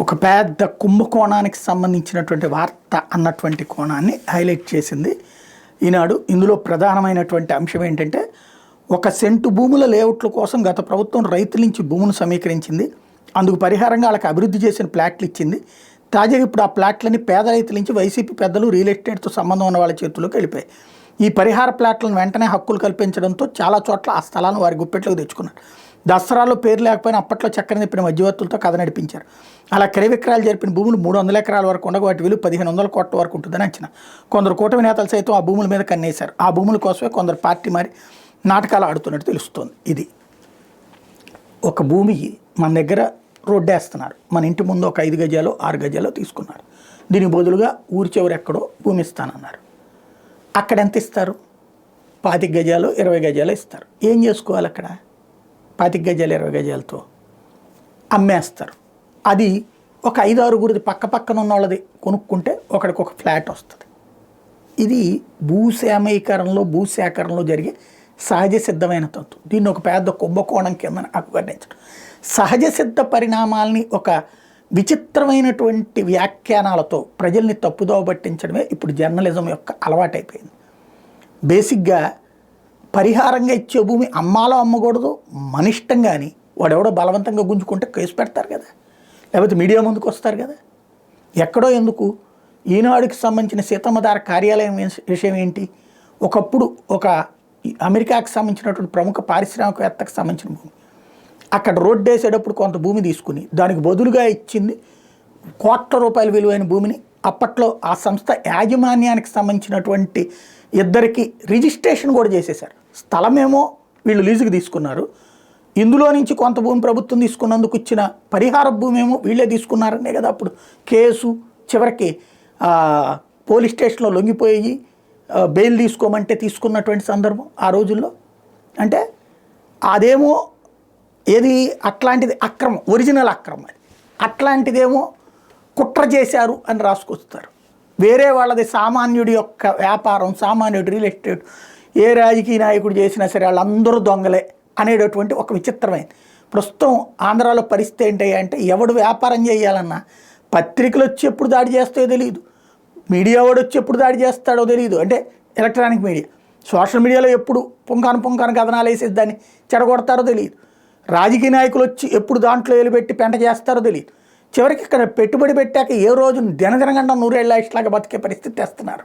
ఒక పెద్ద కుంభకోణానికి సంబంధించినటువంటి వార్త అన్నటువంటి కోణాన్ని హైలైట్ చేసింది ఈనాడు. ఇందులో ప్రధానమైనటువంటి అంశం ఏంటంటే, ఒక సెంటు భూముల లేఅవుట్ల కోసం గత ప్రభుత్వం రైతుల నుంచి భూమును సమీకరించింది. అందుకు పరిహారంగా వాళ్ళకి అభివృద్ధి చేసిన ప్లాట్లు ఇచ్చింది. తాజాగా ఇప్పుడు ఆ ప్లాట్లని పేద రైతుల నుంచి వైసీపీ పెద్దలు రియల్ ఎస్టేట్తో సంబంధం ఉన్న వాళ్ళ చేతుల్లోకి వెళ్ళిపోయాయి. ఈ పరిహార ప్లాట్లను వెంటనే హక్కులు కల్పించడంతో చాలా చోట్ల ఆ స్థలాలను వారి గుప్పెట్లోకి తెచ్చుకున్నారు. దసరాలో పేరు లేకపోయినా అప్పట్లో చక్కెర నింపిన మధ్యవర్తులతో కథ నడిపించారు. అలా క్రయ విక్రయాలు జరిపిన భూములు 300 ఎకరాల వరకు ఉండగా వాటి విలువ 1500 కోట్ల వరకు ఉంటుందని అంచనా. కొందరు కూటమి నేతలు సైతం ఆ భూముల మీద కన్నేశారు. ఆ భూముల కోసమే కొందరు పార్టీ మారి నాటకాలు ఆడుతున్నట్టు తెలుస్తోంది. ఇది ఒక భూమి మన దగ్గర రోడ్డు వేస్తున్నారు, మన ఇంటి ముందు ఒక 5 గజాలు 6 గజాలు తీసుకున్నారు. దీనికి బదులుగా ఊరి చివరి ఎక్కడో భూమి ఇస్తానన్నారు. అక్కడ ఎంత ఇస్తారు? 25 గజాలు 20 గజాలు ఇస్తారు. ఏం చేసుకోవాలి? అక్కడ 25 గజాలు 20 గజాలతో అమ్మేస్తారు. అది ఒక 5-6 పక్క పక్కన ఉన్న వాళ్ళది కొనుక్కుంటే ఒకడికి ఒక ఫ్లాట్ వస్తుంది. ఇది భూసేకరణలో జరిగే సహజ సిద్ధమైన తంతు. దీన్ని ఒక పెద్ద కుంభకోణం కింద నాకు వర్ణించడం. సహజ సిద్ధ పరిణామాల్ని ఒక విచిత్రమైనటువంటి వ్యాఖ్యానాలతో ప్రజల్ని తప్పుదోవ పట్టించడమే ఇప్పుడు జర్నలిజం యొక్క అలవాటైపోయింది. బేసిక్గా పరిహారంగా ఇచ్చే భూమి అమ్మాలో అమ్మకూడదు, మన ఇష్టం. కానీ వాడెవడో బలవంతంగా గుంజుకుంటే కేసు పెడతారు కదా, లేకపోతే మీడియా ముందుకు వస్తారు కదా. ఎక్కడో ఎందుకు? ఈనాడుకి సంబంధించిన సీతమ్మధార కార్యాలయం విషయం ఏంటి? ఒకప్పుడు ఒక అమెరికాకి సంబంధించినటువంటి ప్రముఖ పారిశ్రామికవేత్తకు సంబంధించిన భూమి. అక్కడ రోడ్డు వేసేటప్పుడు కొంత భూమి తీసుకుని దానికి బదులుగా ఇచ్చింది కోట్ల రూపాయల విలువైన భూమిని. అప్పట్లో ఆ సంస్థ యాజమాన్యానికి సంబంధించినటువంటి ఇద్దరికి రిజిస్ట్రేషన్ కూడా చేసేశారు. స్థలమేమో వీళ్ళు లీజుకి తీసుకున్నారు, ఇందులో నుంచి కొంత భూమి ప్రభుత్వం తీసుకున్నందుకు ఇచ్చిన పరిహార భూమి ఏమో వీళ్ళే తీసుకున్నారనే కదా అప్పుడు కేసు. చివరికి పోలీస్ స్టేషన్లో లొంగిపోయి బెయిల్ తీసుకోమంటే తీసుకున్నటువంటి సందర్భం ఆ రోజుల్లో. అంటే అదేమో ఏది అట్లాంటిది అక్రమం, ఒరిజినల్ అక్రమం. అది అట్లాంటిదేమో కుట్ర చేశారు అని రాసుకొస్తారు. వేరే వాళ్ళది సామాన్యుడి యొక్క వ్యాపారం, సామాన్యుడి రియల్ ఎస్టేట్, ఏ రాజకీయ నాయకుడు చేసినా సరే వాళ్ళందరూ దొంగలే అనేటటువంటి ఒక విచిత్రమైనది. ప్రస్తుతం ఆంధ్రాలో పరిస్థితి ఏంటి అంటే, ఎవడు వ్యాపారం చేయాలన్నా పత్రికలు వచ్చి ఎప్పుడు దాడి చేస్తాయో తెలియదు, మీడియా వాడు వచ్చి ఎప్పుడు దాడి చేస్తాడో తెలియదు. అంటే ఎలక్ట్రానిక్ మీడియా, సోషల్ మీడియాలో ఎప్పుడు పుంకాను కథనాలు వేసేసి దాన్ని చెడగొడతారో తెలియదు. రాజకీయ నాయకులు వచ్చి ఎప్పుడు దాంట్లో ఎలుపెట్టి పెంట చేస్తారో తెలియదు. చివరికి ఇక్కడ పెట్టుబడి పెట్టాక ఏ రోజు దినదినగండం 100 ఏళ్ళ ఇట్లాగా బతికే పరిస్థితి తెస్తున్నారు.